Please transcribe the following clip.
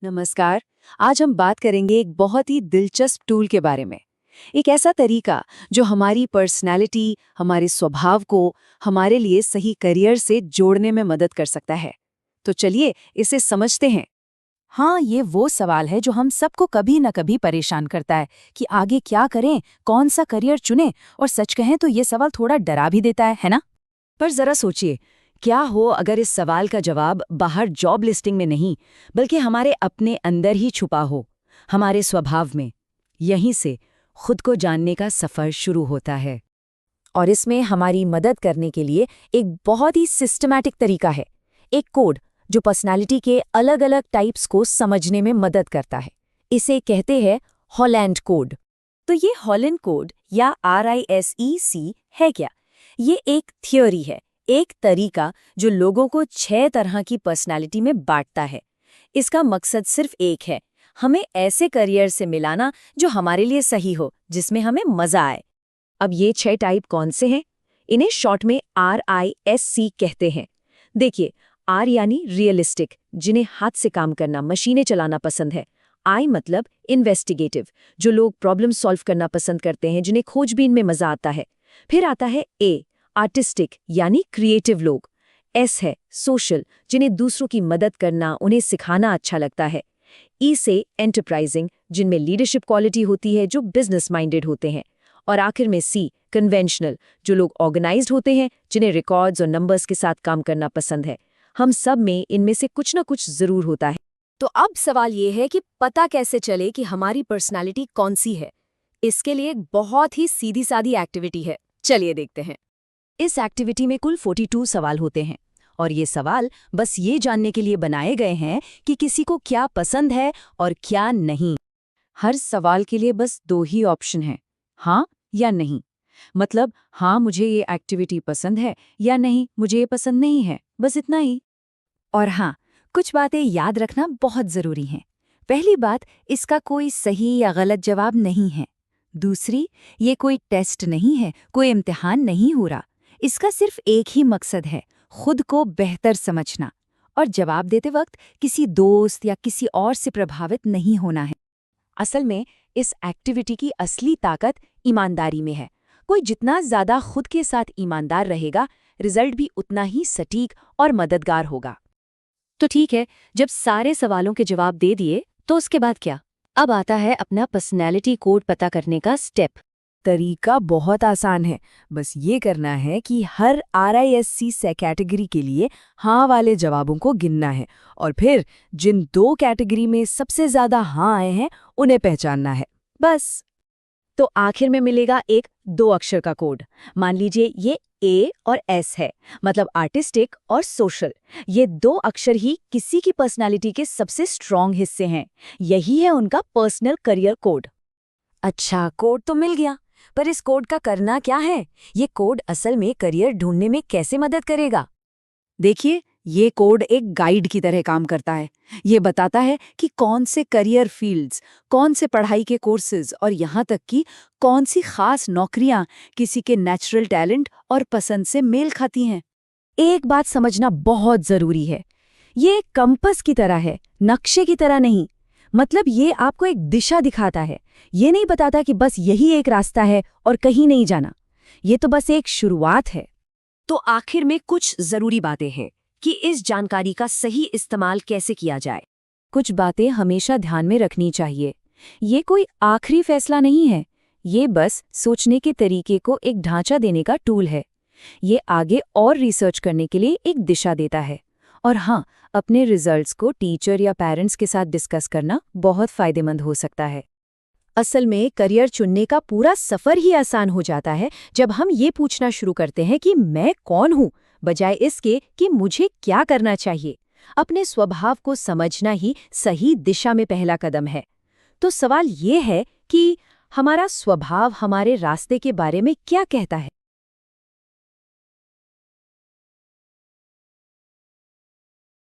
नमस्कार। आज हम बात करेंगे एक बहुत ही दिलचस्प टूल के बारे में। एक ऐसा तरीका जो हमारी पर्सनैलिटी, हमारे स्वभाव को हमारे लिए सही करियर से जोड़ने में मदद कर सकता है। तो चलिए इसे समझते हैं। हाँ, ये वो सवाल है जो हम सबको कभी न कभी परेशान करता है कि आगे क्या करें, कौन सा करियर चुनें। और सच कहें तो ये सवाल थोड़ा डरा भी देता है ना? पर जरा सोचिए, क्या हो अगर इस सवाल का जवाब बाहर जॉब लिस्टिंग में नहीं, बल्कि हमारे अपने अंदर ही छुपा हो, हमारे स्वभाव में। यहीं से खुद को जानने का सफर शुरू होता है। और इसमें हमारी मदद करने के लिए एक बहुत ही सिस्टमैटिक तरीका है, एक कोड जो पर्सनालिटी के अलग अलग टाइप्स को समझने में मदद करता है। इसे कहते हैं हॉलैंड कोड। तो ये हॉलैंड कोड या RISEC है क्या? ये एक थियोरी है, एक तरीका जो लोगों को 6 तरह की पर्सनालिटी में बांटता है। इसका मकसद सिर्फ एक है, हमें ऐसे करियर से मिलाना जो हमारे लिए सही हो, जिसमें हमें मजा आए। अब ये 6 टाइप कौन से हैं? इन्हें शॉर्ट में RISC कहते हैं। देखिए, R यानी रियलिस्टिक, जिन्हें हाथ से काम करना, मशीनें चलाना पसंद है। I मतलब इन्वेस्टिगेटिव, जो लोग प्रॉब्लम सॉल्व करना पसंद करते हैं, जिन्हें खोजबीन में मजा आता है। फिर आता है A, आर्टिस्टिक यानी क्रिएटिव लोग। S है सोशल, जिन्हें दूसरों की मदद करना, उन्हें सिखाना अच्छा लगता है। E से एंटरप्राइजिंग, जिनमें लीडरशिप क्वालिटी होती है, जो बिजनेस माइंडेड होते हैं। और आखिर में C, कन्वेंशनल, जो लोग ऑर्गेनाइज्ड होते हैं, जिन्हें रिकॉर्ड्स और नंबर्स के साथ काम करना पसंद है। हम सब में इनमें से कुछ ना कुछ जरूर होता है। तो अब सवाल ये है कि पता कैसे चले कि हमारी पर्सनालिटी कौन सी है? इसके लिए एक बहुत ही सीधी सादी एक्टिविटी है। चलिए देखते हैं। इस एक्टिविटी में कुल 42 सवाल होते हैं, और ये सवाल बस ये जानने के लिए बनाए गए हैं कि किसी को क्या पसंद है और क्या नहीं। हर सवाल के लिए बस 2 ही ऑप्शन हैं, हाँ या नहीं। मतलब हाँ मुझे ये एक्टिविटी पसंद है, या नहीं मुझे ये पसंद नहीं है, बस इतना ही। और हाँ, कुछ बातें याद रखना बहुत जरूरी हैं। पहली बात, इसका कोई सही या गलत जवाब नहीं है। दूसरी, ये कोई टेस्ट नहीं है, कोई इम्तिहान नहीं हो रहा। इसका सिर्फ एक ही मकसद है, खुद को बेहतर समझना। और जवाब देते वक्त किसी दोस्त या किसी और से प्रभावित नहीं होना है। असल में इस एक्टिविटी की असली ताकत ईमानदारी में है। कोई जितना ज्यादा खुद के साथ ईमानदार रहेगा, रिजल्ट भी उतना ही सटीक और मददगार होगा। तो ठीक है, जब सारे सवालों के जवाब दे दिए, तो उसके बाद क्या? अब आता है अपना पर्सनैलिटी कोड पता करने का स्टेप। तरीका बहुत आसान है, बस ये करना है कि हर RISC से कैटेगरी के लिए हाँ वाले जवाबों को गिनना है, और फिर जिन 2 कैटेगरी में सबसे ज्यादा हाँ आए हैं उन्हें पहचानना है, बस। तो आखिर में मिलेगा एक 2 अक्षर का कोड। मान लीजिए ये A और S है, मतलब आर्टिस्टिक और सोशल। ये 2 अक्षर ही किसी की पर्सनालिटी के सबसे स्ट्रॉन्ग हिस्से हैं। यही है उनका पर्सनल करियर कोड। अच्छा, कोड तो मिल गया, पर इस कोड का करना क्या है? ये कोड असल में करियर ढूंढने में कैसे मदद करेगा? देखिए, ये कोड एक गाइड की तरह काम करता है। ये बताता है कि कौन से करियर फील्ड्स, कौन से पढ़ाई के कोर्सेज, और यहाँ तक कि कौन सी खास नौकरियां किसी के नेचुरल टैलेंट और पसंद से मेल खाती हैं। एक बात समझना बहुत जरूरी है, ये एक कंपास की तरह है, नक्शे की तरह नहीं। मतलब ये आपको एक दिशा दिखाता है, ये नहीं बताता कि बस यही एक रास्ता है और कहीं नहीं जाना। ये तो बस एक शुरुआत है। तो आखिर में कुछ जरूरी बातें हैं कि इस जानकारी का सही इस्तेमाल कैसे किया जाए। कुछ बातें हमेशा ध्यान में रखनी चाहिए। ये कोई आखिरी फैसला नहीं है, ये बस सोचने के तरीके को एक ढांचा देने का टूल है। ये आगे और रिसर्च करने के लिए एक दिशा देता है। और हाँ, अपने रिजल्ट्स को टीचर या पेरेंट्स के साथ डिस्कस करना बहुत फायदेमंद हो सकता है। असल में करियर चुनने का पूरा सफर ही आसान हो जाता है जब हम ये पूछना शुरू करते हैं कि मैं कौन हूँ, बजाय इसके कि मुझे क्या करना चाहिए। अपने स्वभाव को समझना ही सही दिशा में पहला कदम है। तो सवाल ये है कि हमारा स्वभाव हमारे रास्ते के बारे में क्या कहता है?